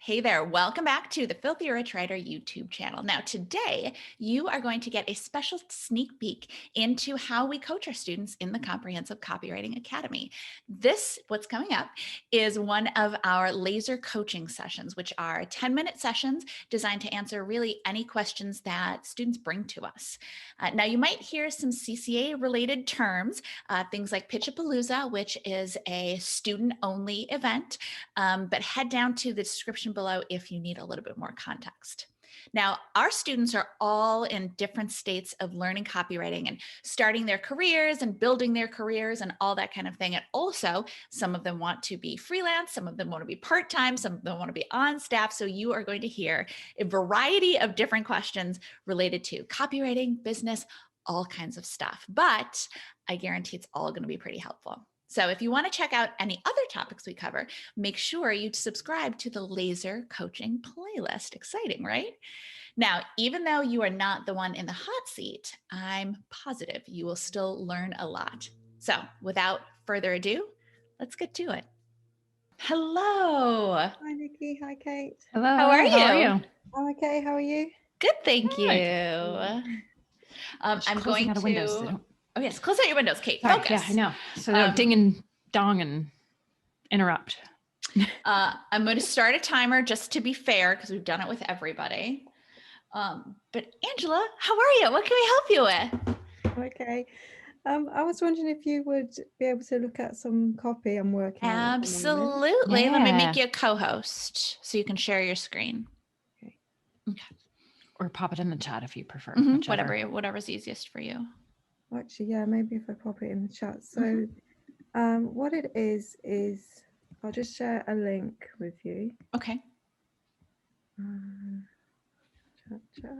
Hey there, welcome back to the Filthy Rich Writer YouTube channel. Now today, you are going to get a special sneak peek into how we coach our students in the Comprehensive Copywriting Academy. What's coming up, is one of our laser coaching sessions, which are 10-minute sessions designed to answer really any questions that students bring to us. Now you might hear some CCA related terms, things like Pitchapalooza, which is a student-only event, but head down to the description below if you need a little bit more context. Now, our students are all in different states of learning copywriting and starting their careers and building their careers and all that kind of thing. And also, some of them want to be freelance, some of them want to be part-time, some of them want to be on staff. So you are going to hear a variety of different questions related to copywriting, business, all kinds of stuff. But I guarantee it's all going to be pretty helpful. So if you want to check out any other topics we cover, make sure you subscribe to the Laser Coaching playlist. Exciting, right? Now, even though you are not the one in the hot seat, I'm positive you will still learn a lot. So without further ado, let's get to it. Hello. Hi, Nicki. Hi, Kate. Hello. How are How are you? you? I'm okay. How are you? Good, thank you. I'm going to windows. Oh yes, close out your windows, Kate. Sorry, Focus. yeah, I know. So they'll ding and dong and interrupt. I'm going to start a timer just to be fair because we've done it with everybody. But Angela, how are you? What can we help you with? Okay. I was wondering if you would be able to look at some copy I'm working on. Absolutely. Yeah. Let me make you a co-host so you can share your screen. Okay. Or pop it in the chat if you prefer. Whatever's easiest for you. Actually, yeah, maybe if I pop it in the chat. So what it is I'll just share a link with you. Okay. Chat.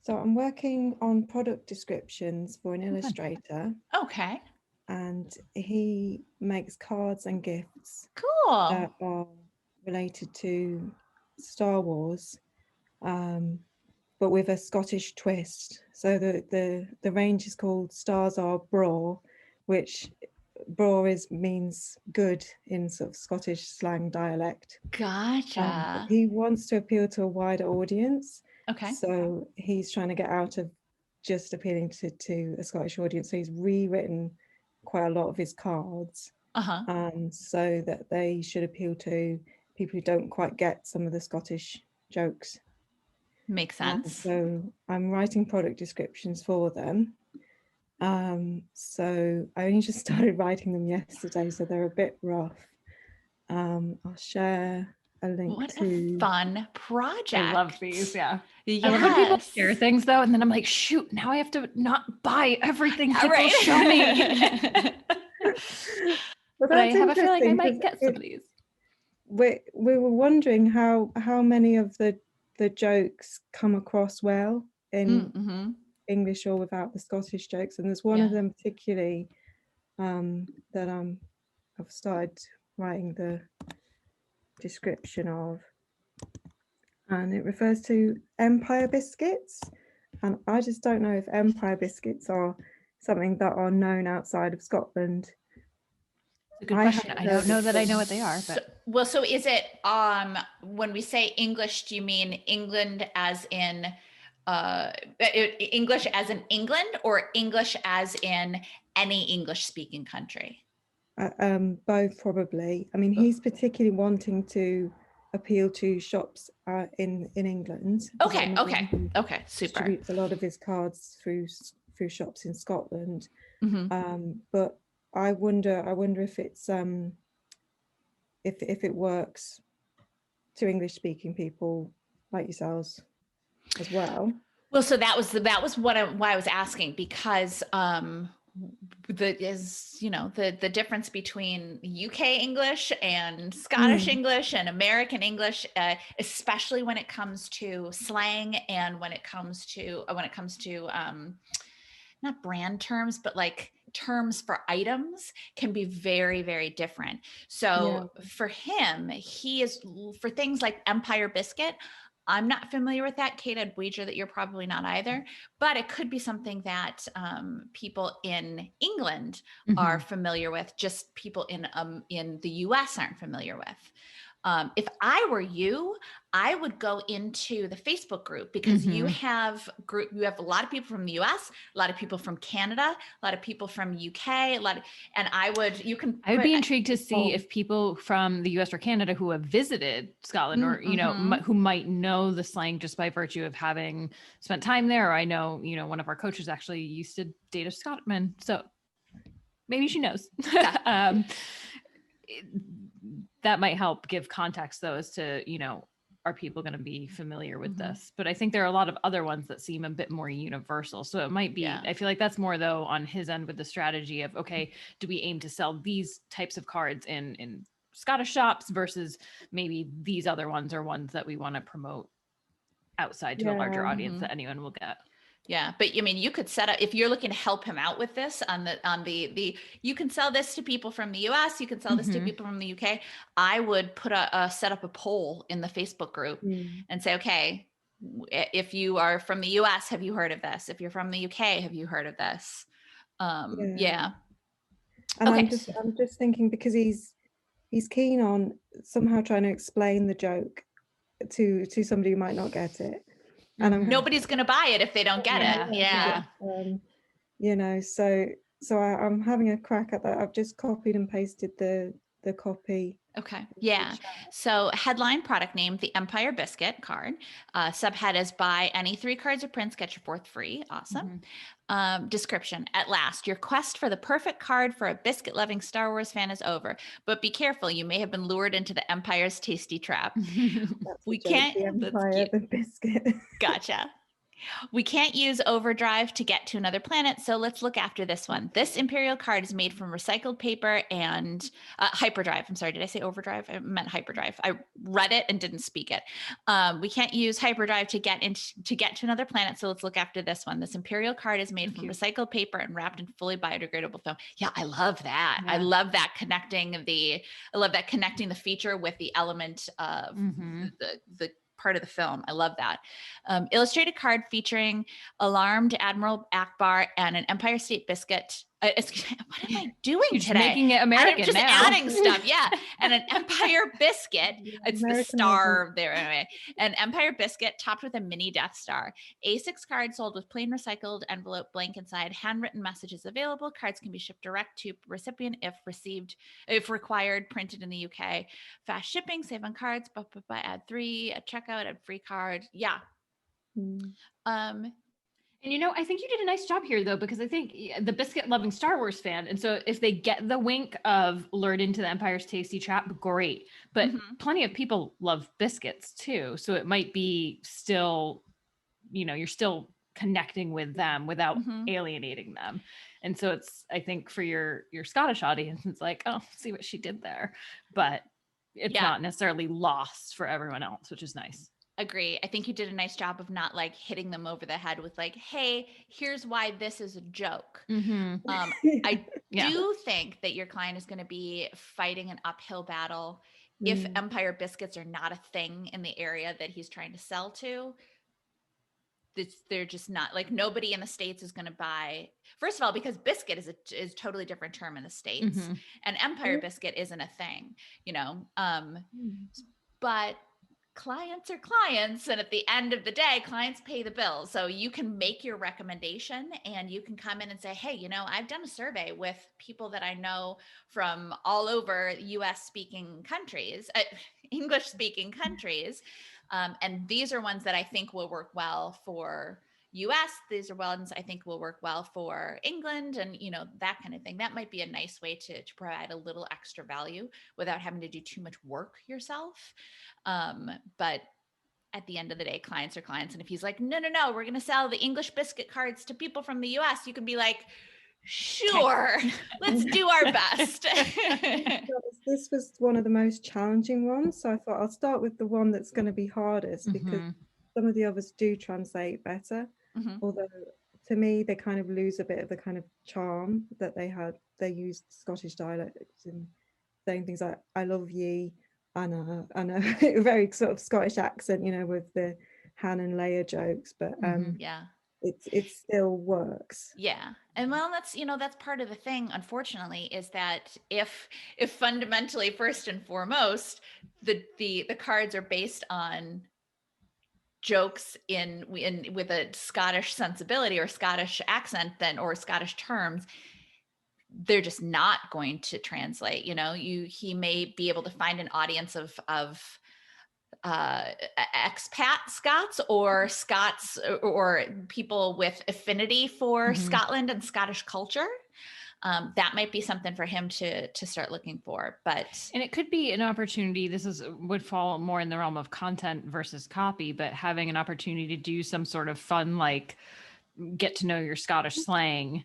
So I'm working on product descriptions for an illustrator. Okay. And he makes cards and gifts Cool. that are related to Star Wars, but with a Scottish twist. So the range is called Stars Are Braw, which braw means good in sort of Scottish slang dialect. Gotcha. He wants to appeal to a wider audience. Okay. So he's trying to get out of just appealing to a Scottish audience. So he's rewritten quite a lot of his cards, so that they should appeal to people who don't quite get some of the Scottish jokes. Makes sense. So I'm writing product descriptions for them. So I only just started writing them yesterday, so they're a bit rough. I'll share a link a fun project. I love these, yeah. Yes. I love when people share things though, and then I'm like, shoot, now I have to not buy everything people show me. But I have a feeling I might get some of these. We were wondering how many of the jokes come across well in English or without the Scottish jokes, and there's one of them particularly that I've started writing the description of, and it refers to Empire biscuits, and I just don't know if Empire biscuits are something that are known outside of Scotland. It's a good question. I don't know that I know what they are, but so is it when we say English, do you mean England as in English as in England, or English as in any English speaking country? Both, probably. I mean, he's particularly wanting to appeal to shops in England. Okay, super. Distributes a lot of his cards through shops in Scotland. But I wonder if it's if it works to English speaking people like yourselves as well. Well, so that was why I was asking, because the difference between UK English and Scottish English and American English, especially when it comes to slang and when it comes to not brand terms, but like terms for items, can be very, very different. So for him, for things like Empire biscuit, I'm not familiar with that. Kate, I'd wager that you're probably not either, but it could be something that people in England are familiar with, just people in the US aren't familiar with. If I were you, I would go into the Facebook group, because you have a lot of people from the US, a lot of people from Canada, a lot of people from UK, I would be intrigued to see if people from the US or Canada who have visited Scotland, or, you know, who might know the slang just by virtue of having spent time there. Or I know, you know, one of our coaches actually used to date a Scotsman, so maybe she knows. Yeah. That might help give context, though, as to, you know, are people going to be familiar with this? But I think there are a lot of other ones that seem a bit more universal. So it might be, I feel like that's more, though, on his end with the strategy of, okay, do we aim to sell these types of cards in Scottish shops versus maybe these other ones are ones that we want to promote outside to a larger audience that anyone will get. Yeah. But I mean, you could set up, if you're looking to help him out with this you can sell this to people from the US, you can sell this to people from the UK. I would set up a poll in the Facebook group and say, okay, if you are from the US, have you heard of this? If you're from the UK, have you heard of this? Yeah. And okay. I'm just thinking, because he's keen on somehow trying to explain the joke to somebody who might not get it. And nobody's going to buy it if they don't get it. Yeah. You know, so I'm having a crack at that. I've just copied and pasted the copy. Okay. Yeah. So headline, product name, the Empire Biscuit card. Subhead is buy any 3 cards or prints, get your 4th free. Awesome. Description. At last, your quest for the perfect card for a biscuit-loving Star Wars fan is over. But be careful, you may have been lured into the Empire's tasty trap. We can't. The Empire, the biscuit. Gotcha. We can't use overdrive to get to another planet, so let's look after this one. This Imperial card is made from recycled paper and hyperdrive. I'm sorry, did I say overdrive? I meant hyperdrive. I read it and didn't speak it. We can't use hyperdrive to get to another planet, so let's look after this one. This Imperial card is made from recycled paper and wrapped in fully biodegradable film. Yeah, I love that. Yeah. I love that connecting the feature with the element of the part of the film. I love that. Illustrated card featuring alarmed Admiral Akbar and an Empire State biscuit. What am I doing You're today? Making it American. I'm just adding stuff. Yeah. And an Empire biscuit. It's American, the star there anyway. An Empire biscuit topped with a mini Death Star. A6 card sold with plain recycled envelope, blank inside. Handwritten messages available. Cards can be shipped direct to recipient if required, printed in the UK. Fast shipping, save on cards, add 3 at checkout, add free card. Yeah. And, you know, I think you did a nice job here, though, because I think the biscuit loving Star Wars fan. And so if they get the wink of lured into the Empire's tasty trap, great. But plenty of people love biscuits, too. So it might be still, you know, you're still connecting with them without alienating them. And so it's, I think for your Scottish audience, it's like, oh, see what she did there. But it's not necessarily lost for everyone else, which is nice. Agree. I think you did a nice job of not like hitting them over the head with like, hey, here's why this is a joke. I do think that your client is going to be fighting an uphill battle if Empire biscuits are not a thing in the area that he's trying to sell to. They're just not, like, nobody in the States is going to buy, first of all, because biscuit is a totally different term in the States, and Empire biscuit isn't a thing, you know, but clients are clients. And at the end of the day, clients pay the bills. So you can make your recommendation and you can come in and say, hey, you know, I've done a survey with people that I know from all over US speaking countries, English speaking countries. And these are ones that I think will work well for US. These are ones I think will work well for England, and, you know, that kind of thing. That might be a nice way to provide a little extra value without having to do too much work yourself. But at the end of the day, clients are clients. And if he's like, no, we're going to sell the English biscuit cards to people from the US, you can be like, sure, let's do our best. This was one of the most challenging ones. So I thought I'll start with the one that's going to be hardest, because some of the others do translate better. Although to me, they kind of lose a bit of the kind of charm that they had. They used Scottish dialects in saying things like, I love ye, I know, a very sort of Scottish accent, you know, with the Han and Leia jokes, but yeah, it still works. yeah. And well, that's, you know, that's part of the thing, unfortunately, is that if fundamentally, first and foremost, the cards are based on jokes in with a Scottish sensibility or Scottish accent, then, or Scottish terms, they're just not going to translate. You know, he may be able to find an audience of expat Scots or Scots or people with affinity for Scotland and Scottish culture. That might be something for him to start looking for. And it could be an opportunity. This would fall more in the realm of content versus copy, but having an opportunity to do some sort of fun, like get to know your Scottish slang.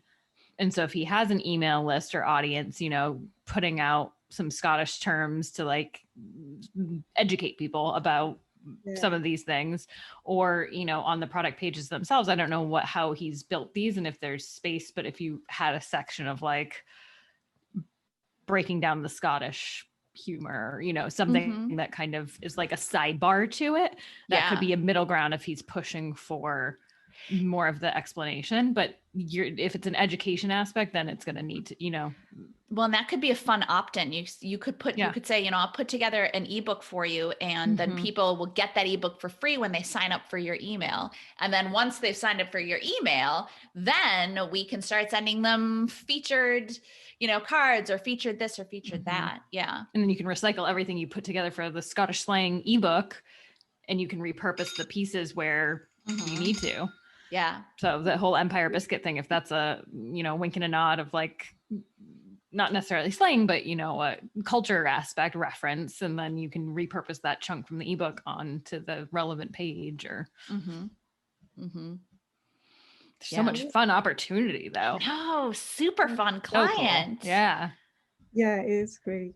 And so if he has an email list or audience, you know, putting out some Scottish terms to like educate people about some of these things, or, you know, on the product pages themselves. I don't know how he's built these and if there's space, but if you had a section of like breaking down the Scottish humor, you know, something that kind of is like a sidebar to it, that could be a middle ground if he's pushing for more of the explanation. But if it's an education aspect, then it's going to need to, you know. Well, and that could be a fun opt-in. You could say, you know, I'll put together an ebook for you, and then people will get that ebook for free when they sign up for your email. And then once they've signed up for your email, then we can start sending them featured, you know, cards or featured this or featured that. Yeah. And then you can recycle everything you put together for the Scottish slang ebook, and you can repurpose the pieces where you need to. Yeah. So the whole Empire Biscuit thing, if that's a, you know, wink and a nod of like, not necessarily slang, but, you know, a culture aspect reference, and then you can repurpose that chunk from the ebook onto the relevant page or. So much fun opportunity though. No, super fun client. So cool. Yeah. Yeah, it is really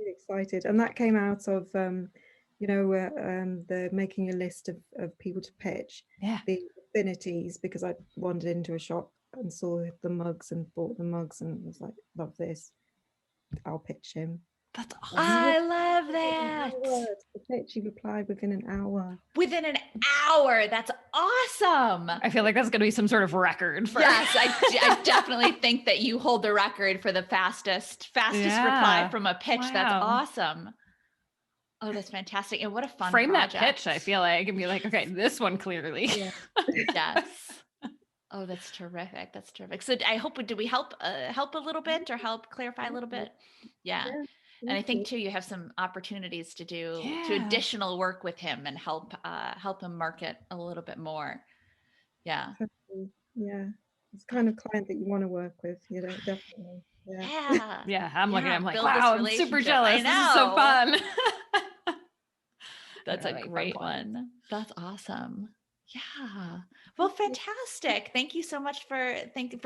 excited. And that came out of, you know, the making a list of people to pitch. The affinities, because I wandered into a shop and saw the mugs and bought the mugs and was like, love this, I'll pitch him. That's awesome. I love that. The pitch, you replied within an hour. Within an hour. That's awesome. I feel like that's going to be some sort of record. Yes, I definitely think that you hold the record for the fastest reply from a pitch. Wow. That's awesome. Oh, that's fantastic. And what a fun frame project. That pitch, I feel like, and be like, okay, this one clearly. Yes. Oh, that's terrific. That's terrific. So I hope, did we help a little bit or help clarify a little bit? Yeah. And I think too, you have some opportunities to do additional work with him and help him market a little bit more. Yeah. Yeah. It's the kind of client that you want to work with, you know, definitely. Yeah. I'm looking, I'm like, wow, I'm super jealous. This is so fun. That's a great one. That's awesome. Yeah. Well, fantastic. Thank you so much for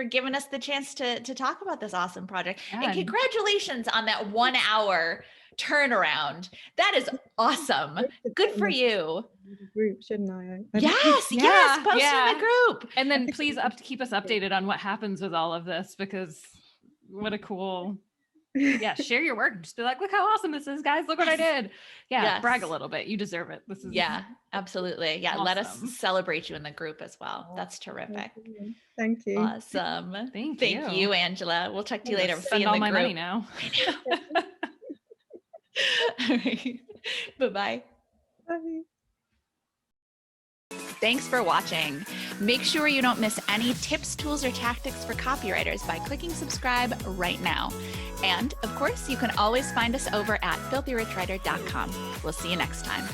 giving us the chance to talk about this awesome project. And congratulations on that 1 hour turnaround. That is awesome. Good for you. Group, shouldn't I? Yes. Post in the group. And then please keep us updated on what happens with all of this, because what a cool share your work. Just be like, look how awesome this is, guys. Look what I did. Brag a little bit. You deserve it. This is absolutely. Yeah. Awesome. Let us celebrate you in the group as well. That's terrific. Thank you. Awesome. Thank you, Angela. We'll talk to you later. Spend all my money now. All right. Bye-bye. Bye. Thanks for watching. Make sure you don't miss any tips, tools, or tactics for copywriters by clicking subscribe right now. And of course, you can always find us over at filthyricwriter.com. We'll see you next time.